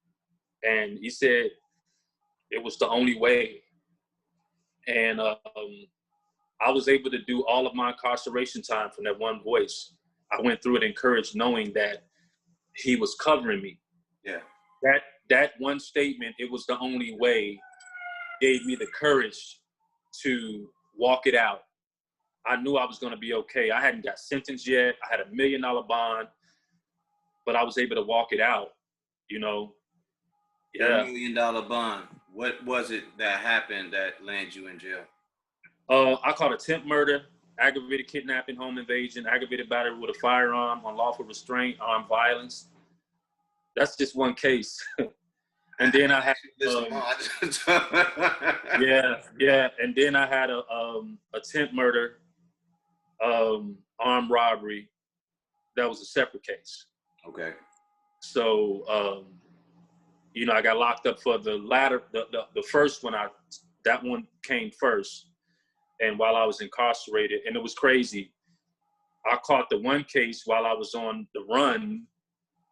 And he said it was the only way. And I was able to do all of my incarceration time from that one voice. I went through it encouraged, knowing that he was covering me. Yeah. That one statement, it was the only way, gave me the courage to walk it out. I knew I was going to be okay. I hadn't got sentenced yet. I had $1 million bond, but I was able to walk it out, Yeah. $1 million bond. What was it that happened that landed you in jail? I caught attempt murder, aggravated kidnapping, home invasion, aggravated battery with a firearm, unlawful restraint, armed violence. That's just one case. And then I had and then I had a attempt murder, armed robbery, that was a separate case. Okay. So, you know, I got locked up for the latter, the first one. That one came first, and while I was incarcerated, and it was crazy. I caught the one case while I was on the run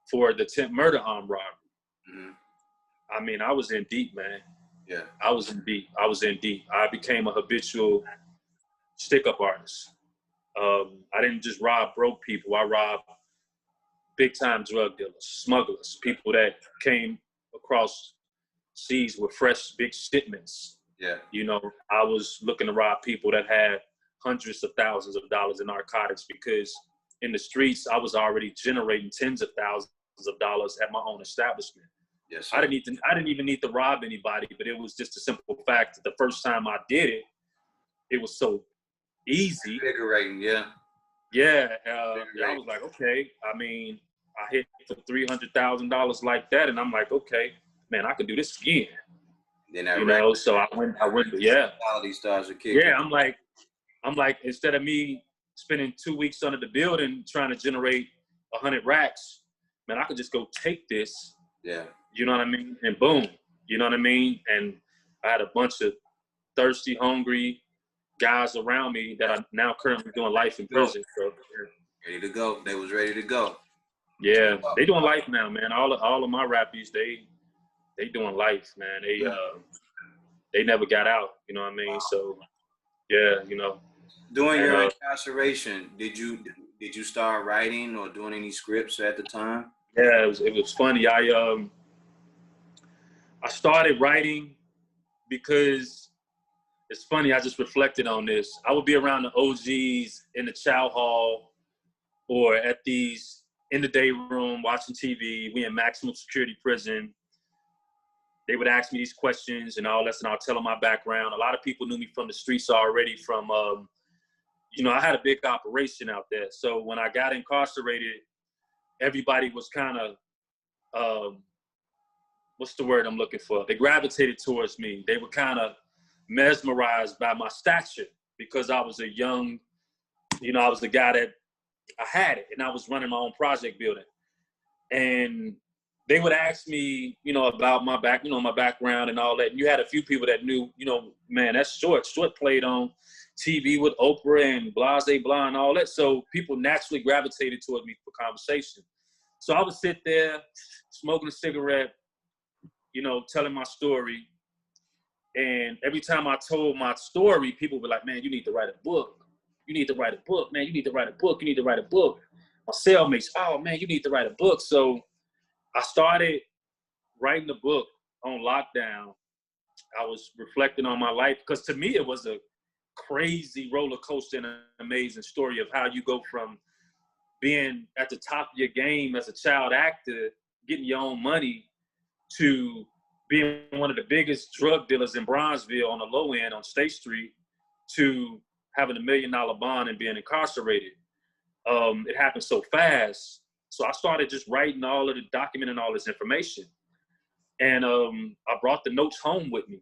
for the attempt murder armed robbery. Mm-hmm. I mean, I was in deep, man. Yeah. I was in deep. I became a habitual stick-up artist. I didn't just rob broke people. I robbed big-time drug dealers, smugglers, people that came across seas with fresh, big shipments. Yeah. You know, I was looking to rob people that had hundreds of thousands of dollars in narcotics, because in the streets, I was already generating tens of thousands of dollars at my own establishment. Yes, sir. I didn't even need to rob anybody, but it was just a simple fact that the first time I did it, it was so easy. Invigorating, yeah. Yeah, I was like, okay. I mean, I hit for $300,000 like that, and I'm like, okay, man, I could do this again. Then that, you know, so I went, yeah. Quality stars are kicking. Yeah, I'm like, instead of me spending 2 weeks under the building trying to generate 100 racks, man, I could just go take this. Yeah. You know what I mean? And boom, you know what I mean? And I had a bunch of thirsty, hungry guys around me that are now currently doing life in prison. So, ready to go. They was ready to go. Yeah, they doing life now, man. All of my rappies, they doing life, man. They never got out. You know what I mean? So, yeah, you know. During your incarceration, did you start writing or doing any scripts at the time? Yeah, it was funny. I started writing because it's funny. I just reflected on this. I would be around the OGs in the chow hall or at these in the day room watching TV. We in maximum security prison. They would ask me these questions and all this, and I'll tell them my background. A lot of people knew me from the streets already. From you know, I had a big operation out there. So when I got incarcerated, everybody was kind of what's the word I'm looking for? They gravitated towards me. They were kind of mesmerized by my stature because I was a young, you know, I was the guy that I had it, and I was running my own project building. And they would ask me, you know, about my background and all that. And you had a few people that knew, you know, man, that's Short. Short played on TV with Oprah and Blase Blah and all that. So people naturally gravitated towards me for conversation. So I would sit there smoking a cigarette, you know, telling my story. And every time I told my story, people were like, man, you need to write a book. You need to write a book, man. You need to write a book. You need to write a book. My cellmates, oh, man, you need to write a book. So I started writing the book on lockdown. I was reflecting on my life because to me, it was a crazy roller coaster and an amazing story of how you go from being at the top of your game as a child actor, getting your own money, to being one of the biggest drug dealers in Bronzeville on the low end on State Street, to having $1 million bond and being incarcerated. It happened so fast. So I started just writing documenting all this information. And I brought the notes home with me.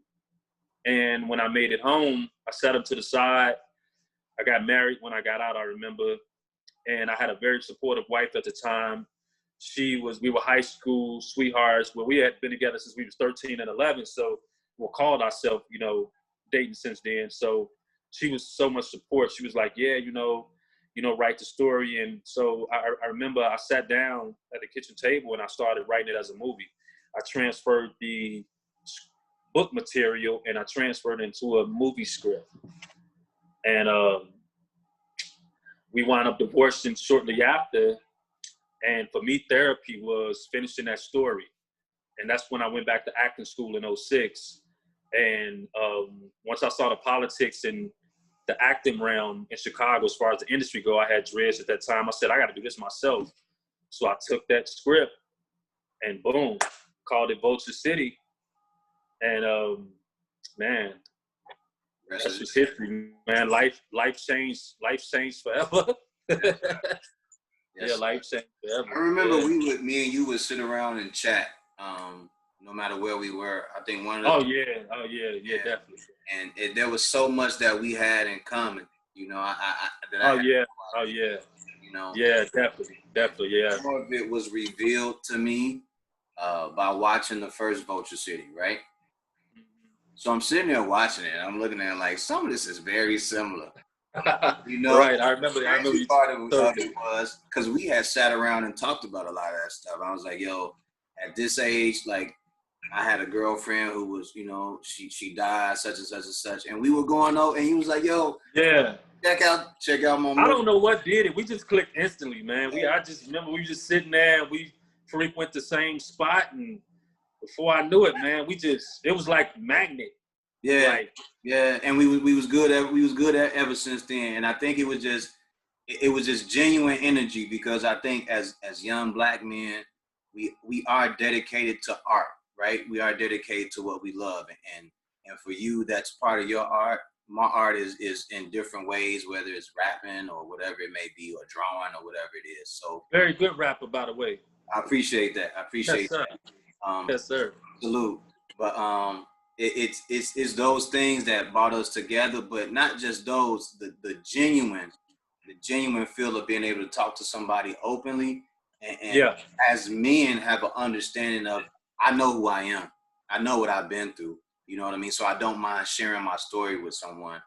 And when I made it home, I set them to the side. I got married when I got out, I remember. And I had a very supportive wife at the time. We were high school sweethearts. Well, we had been together since we was 13 and 11. So we called ourselves, you know, dating since then. So she was so much support. She was like, yeah, you know, write the story. And so I remember I sat down at the kitchen table and I started writing it as a movie. I transferred the book material and I transferred it into a movie script. And we wound up divorcing shortly after. And for me, therapy was finishing that story. And that's when I went back to acting school in 2006. And once I saw the politics in the acting realm in Chicago, as far as the industry go, I had dreads at that time. I said, I got to do this myself. So I took that script and boom, called it Vulture City. And man, that's just history, man. Life changed forever. Yeah, life changed forever. I remember me and you would sit around and chat, no matter where we were. I think one of the yeah, definitely. And there was so much that we had in common. You know, that I Oh had, yeah. Oh yeah. you know. Yeah, definitely, yeah. More of it was revealed to me by watching the first Vulture City, right? So I'm sitting there watching it, and I'm looking at it like some of this is very similar. You know, Right. I remember. the I remember crazy you part told of me. it was because we had sat around and talked about a lot of that stuff. I was like, yo, at this age, like I had a girlfriend who was, you know, she died, such and such and such, and we were going over, and he was like, yo, Yeah. check out my I movie. don't know what did it. We just clicked instantly, man. I just remember we were just sitting there and we frequent the same spot, and before I knew it, man, it was like magnet. Yeah, Like, yeah, and we was good at ever since then, and I think it was just genuine energy because I think as young black men, we are dedicated to art, right? We are dedicated to what we love, and for you, that's part of your art. My art is in different ways, whether it's rapping or whatever it may be, or drawing or whatever it is. So very good rapper, by the way. I appreciate that. I Yes, appreciate sir. that. Yes, sir. Salute. But it's those things that brought us together, but not just those, the genuine feel of being able to talk to somebody openly and Yeah. as men have an understanding of I know who I am. I know what I've been through. You know what I mean? So I don't mind sharing my story with someone.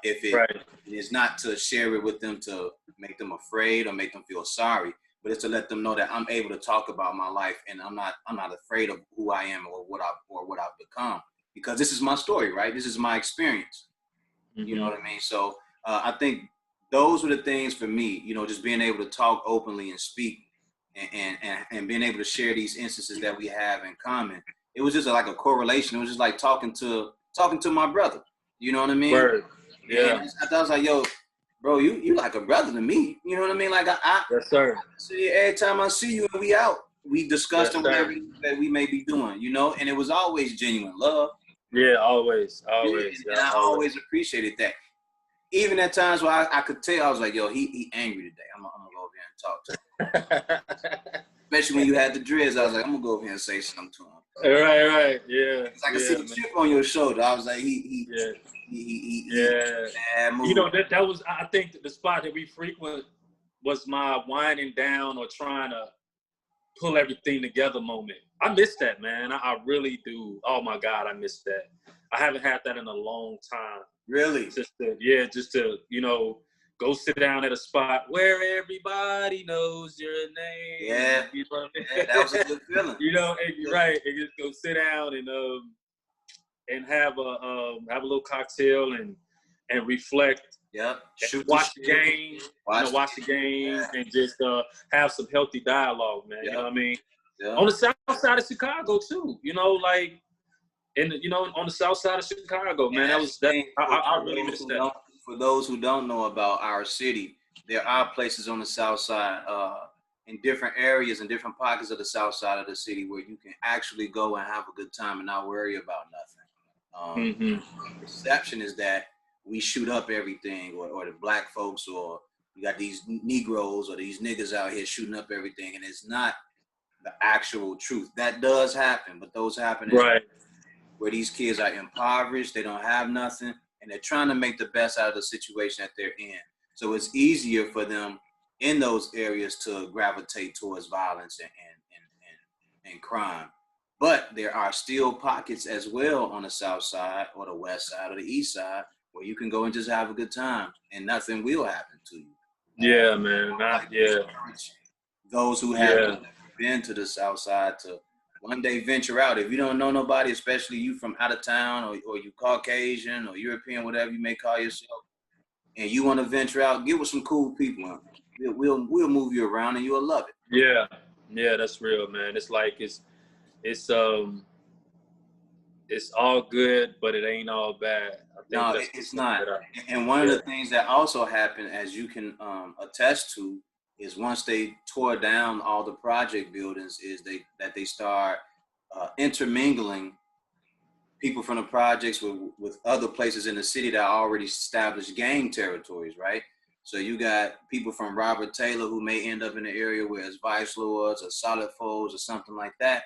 If it Right. is not to share it with them to make them afraid or make them feel sorry, but it's to let them know that I'm able to talk about my life and I'm not afraid of who I am or what I've become because this is my story, right? This is my experience. You know Mm-hmm. what I mean? So I think those were the things for me, you know, just being able to talk openly and speak and being able to share these instances that we have in common. It was just like a correlation. It was just like talking to my brother. You know what I mean? Word. And Yeah. I thought I was like, yo, bro, you like a brother to me. You know what I mean? Like Yes, sir. see, every time I see you and we out, we discussed Yes, on sir. whatever that we may be doing, you know, and it was always genuine love. Yeah, always. Yeah, Always. and Yeah, I always. always appreciated that. Even at times where I could tell, I was like, yo, he angry today. I'm gonna go over here and talk to him. Especially when you had the dreads, I was like, I'm gonna go over here and say something to him. Right. Yeah. I could Yeah, see the man. chip on your shoulder. I was like, Yeah. he Yeah. bad You mood. know, that was, I think the spot that we frequent was my winding down or trying to pull everything together moment. I miss that, man. I really do. Oh my God, I miss that. I haven't had that in a long time. Really? Just to, go sit down at a spot where everybody knows your name. Yeah. You know what I mean? Yeah, that was a good feeling. And you're right. And just go sit down and have a little cocktail and reflect. Yep. Shoot Watch the game, watch the game, Yeah. and just have some healthy dialogue, man. Yep. You know what I mean? Yep. On the south side of Chicago too, like on the south side of Chicago, man. That was that. I really miss that. For those who don't know about our city, there are places on the south side, in different areas and different pockets of the south side of the city where you can actually go and have a good time and not worry about nothing. The perception is that we shoot up everything, or the black folks, or you got these Negroes or these niggas out here shooting up everything, and it's not the actual truth. That does happen, but those happen Right. where these kids are impoverished, they don't have nothing, and they're trying to make the best out of the situation that they're in. So it's easier for them in those areas to gravitate towards violence and crime. But there are still pockets as well on the south side or the west side or the east side where you can go and just have a good time and nothing will happen to you. Yeah, man. Those who have been to the south side to one day venture out. If you don't know nobody, especially you from out of town or you Caucasian or European, whatever you may call yourself, and you want to venture out, get with some cool people. We'll move you around and you'll love it. Yeah, that's real, man. It's like it's all good, but it ain't all bad. I think No, that's it's not. that And one of the things that also happened, as you can attest to, is once they tore down all the project buildings, is they start intermingling people from the projects with other places in the city that already established gang territories, right? So you got people from Robert Taylor who may end up in an area where it's vice lords or solid foes or something like that.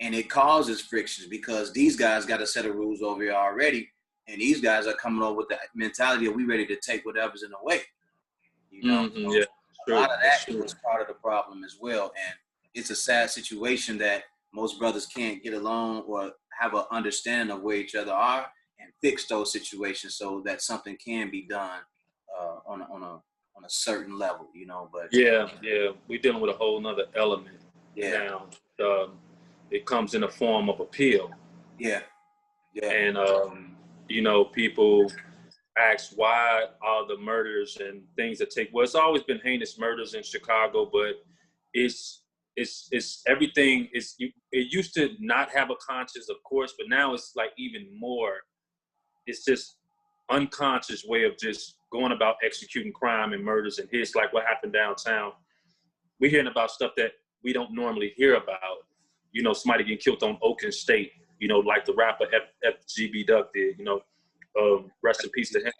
And it causes frictions because these guys got a set of rules over here already. And these guys are coming over with the mentality of we ready to take whatever's in the way. You know, Mm-hmm, so yeah, a lot of that's that true. was part of the problem as well. And it's a sad situation that most brothers can't get along or have an understanding of where each other are and fix those situations so that something can be done on a certain level, you know. But Yeah, we're dealing with a whole nother element yeah, now. It comes in the form of appeal. yeah, yeah, And people ask why all the murders and things that take. Well, it's always been heinous murders in Chicago, but it's everything is. It used to not have a conscience, of course, but now it's like even more. It's just unconscious way of just going about executing crime and murders and hits, like what happened downtown. We're hearing about stuff that we don't normally hear about. Somebody getting killed on Oakland State. Like the rapper FGB Duck did. Rest in peace to him.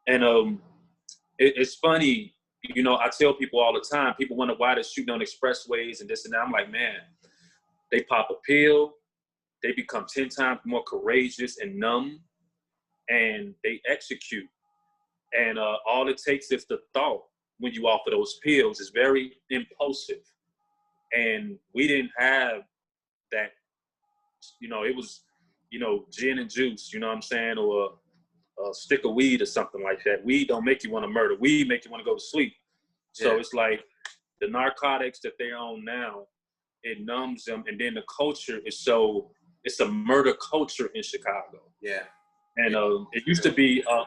And it's funny. I tell people all the time. People wonder why they're shooting on expressways and this and that. I'm like, man, they pop a pill, they become 10 times more courageous and numb, and they execute. And all it takes is the thought when you offer those pills. It's very impulsive. And we didn't have that, it was, gin and juice, you know what I'm saying? Or a stick of weed or something like that. Weed don't make you want to murder. Weed make you want to go to sleep. So It's like the narcotics that they're on now, it numbs them. And then the culture is it's a murder culture in Chicago. yeah. And it used to be a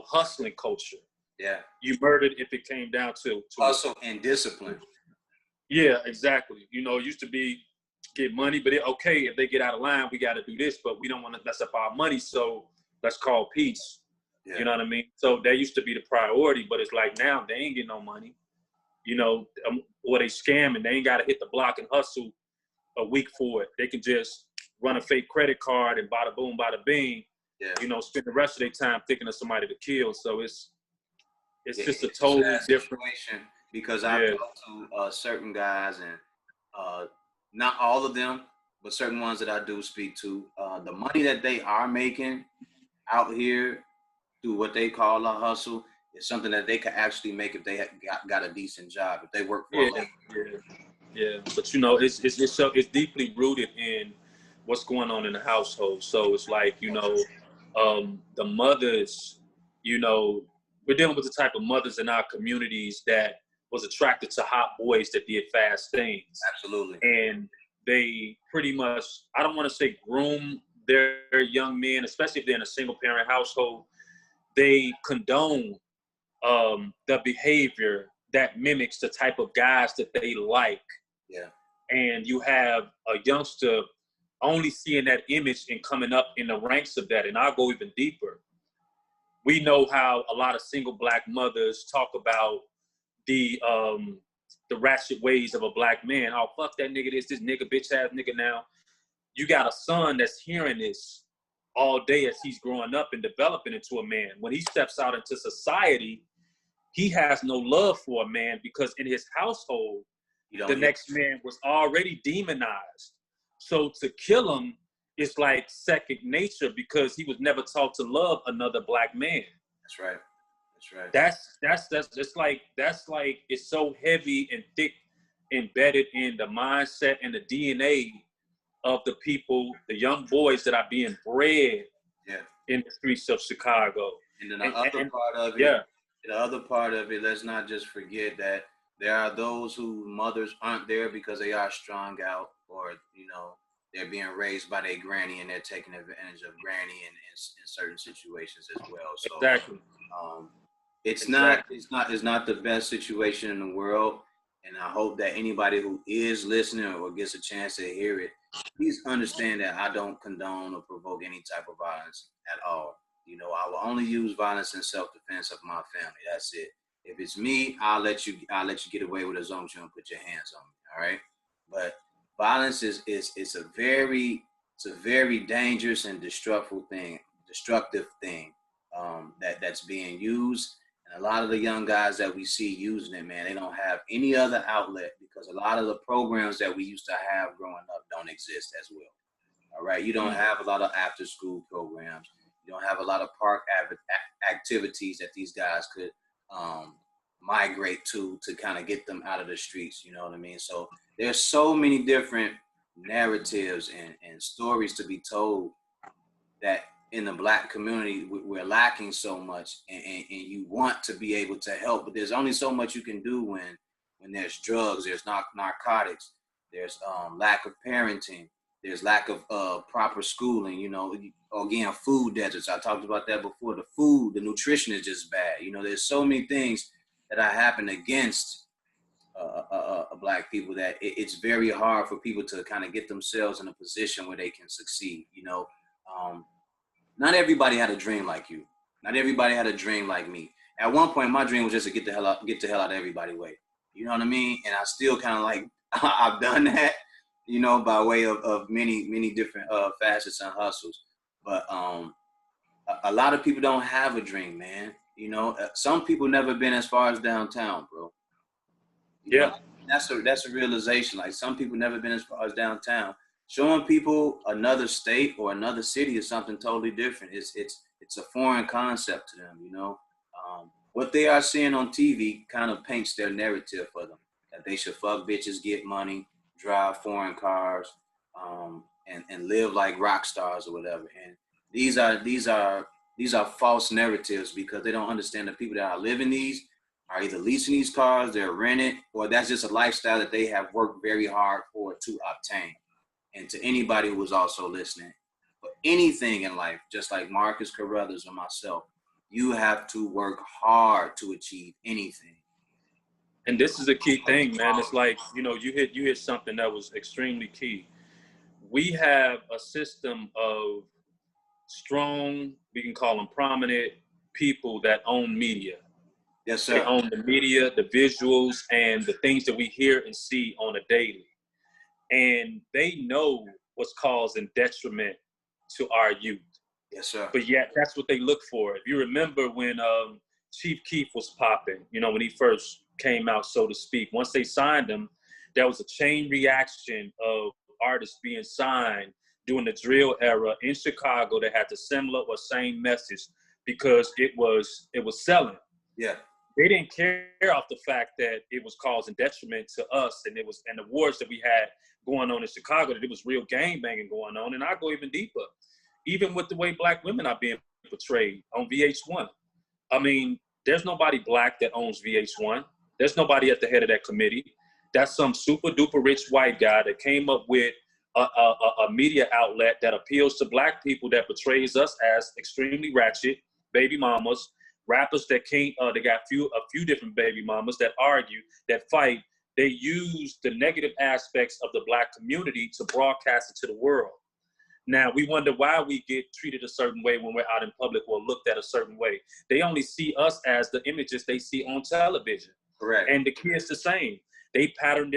hustling culture. Yeah. You murdered if it came down to hustle and discipline. Yeah, exactly. It used to be get money, but okay, if they get out of line, we got to do this, but we don't want to mess up our money, so let's call peace. Yeah. You know what I mean? So that used to be the priority, but it's like now they ain't getting no money. Or they scamming. They ain't got to hit the block and hustle a week for it. They can just run a fake credit card and bada boom, bada bing. Yeah. Spend the rest of their time thinking of somebody to kill. So it's just a totally different situation. Because I've talked to certain guys, and not all of them, but certain ones that I do speak to, the money that they are making out here through what they call a hustle is something that they could actually make if they got a decent job, if they work for a labor. Yeah. But it's deeply rooted in what's going on in the household. So it's like the mothers, we're dealing with the type of mothers in our communities that was attracted to hot boys that did fast things. Absolutely. And they pretty much, I don't want to say groom their young men, especially if they're in a single parent household. They condone the behavior that mimics the type of guys that they like. Yeah. And you have a youngster only seeing that image and coming up in the ranks of that. And I'll go even deeper. We know how a lot of single black mothers talk about the ratchet ways of a black man. Oh, fuck that nigga, this nigga, bitch ass nigga now. You got a son that's hearing this all day as he's growing up and developing into a man. When he steps out into society, he has no love for a man because in his household, the next man was already demonized. So to kill him is like second nature because he was never taught to love another black man. That's right. That's like it's so heavy and thick embedded in the mindset and the DNA of the people, the young boys that are being bred in the streets of Chicago. And then the other part of it, let's not just forget that there are those whose mothers aren't there because they are strung out, or they're being raised by their granny and they're taking advantage of granny in certain situations as well. So exactly. It's not the best situation in the world, and I hope that anybody who is listening or gets a chance to hear it, please understand that I don't condone or provoke any type of violence at all. I will only use violence in self-defense of my family. That's it. If it's me, I'll let you get away with it as long as you don't put your hands on me. All right. But violence is a very dangerous and destructive thing that's being used. And a lot of the young guys that we see using it, man, they don't have any other outlet because a lot of the programs that we used to have growing up don't exist as well. All right. You don't have a lot of after school programs. You You don't have a lot of park activities that these guys could migrate to kind of get them out of the streets. You know what I mean? So there's so many different narratives and stories to be told that in the Black community we're lacking so much, and you want to be able to help, but there's only so much you can do when there's drugs, there's narcotics, there's lack of parenting, there's lack of proper schooling, you know, again, food deserts. I talked about that before. The nutrition is just bad. You know, there's so many things that are happening against Black people that it's very hard for people to kind of get themselves in a position where they can succeed. You know, not everybody had a dream like you. Not everybody had a dream like me. At one point, my dream was just to get the hell out of everybody's way. You know what I mean? And I still kind of like, I've done that, you know, by way of many different facets and hustles. But a lot of people don't have a dream, man. You know, some people never been as far as downtown, bro. You know, that's a realization. Like, some people never been as far as downtown. Showing people another state or another city is something totally different. It's a foreign concept to them, you know. What they are seeing on TV kind of paints their narrative for them, that they should fuck bitches, get money, drive foreign cars, and live like rock stars or whatever. And these are false narratives, because they don't understand the people that are living these are either leasing these cars, they're rented, or that's just a lifestyle that they have worked very hard for to obtain. And to anybody who was also listening, for anything in life, just like Marcus Carothers or myself, you have to work hard to achieve anything. And this is a key thing, man. It's like, you know, you hit something that was extremely key. We have a system of strong, we can call them prominent people that own media. Yes, sir. They own the media, the visuals, and the things that we hear and see on a daily. And they know what's causing detriment to our youth. Yes, sir. But yet, that's what they look for. If you remember when Chief Keef was popping, you know, when he first came out, so to speak, once they signed him, there was a chain reaction of artists being signed during the drill era in Chicago that had the similar or same message, because it was selling. Yeah. They didn't care off the fact that it was causing detriment to us, and the wars that we had going on in Chicago, that it was real gang banging going on. And I go even deeper, even with the way Black women are being portrayed on VH1. I mean, there's nobody Black that owns VH1. There's nobody at the head of that committee. That's some super duper rich white guy that came up with a media outlet that appeals to Black people, that portrays us as extremely ratchet baby mamas, rappers that can't, they got a few different baby mamas that argue, that fight. They use the negative aspects of the Black community to broadcast it to the world. Now, we wonder why we get treated a certain way when we're out in public, or looked at a certain way. They only see us as the images they see on television. Correct. And the kids the same. They pattern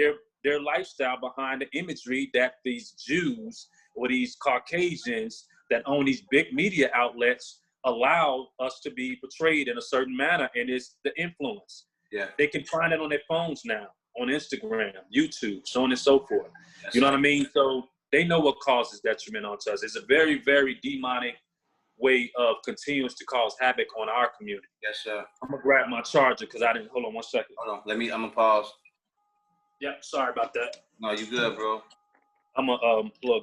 their lifestyle behind the imagery that these Jews or these Caucasians that own these big media outlets allow us to be portrayed in a certain manner, and it's the influence. Yeah. They can find it on their phones now, on Instagram, YouTube, so on and so forth. That's you know what I mean? So they know what causes detriment onto us. It's a very, very demonic way of continuing to cause havoc on our community. Yes, sir. I'm gonna grab my charger because I didn't. Hold on 1 second. Hold on. I'm gonna pause. Yeah, sorry about that. No, you good, bro. I'm gonna plug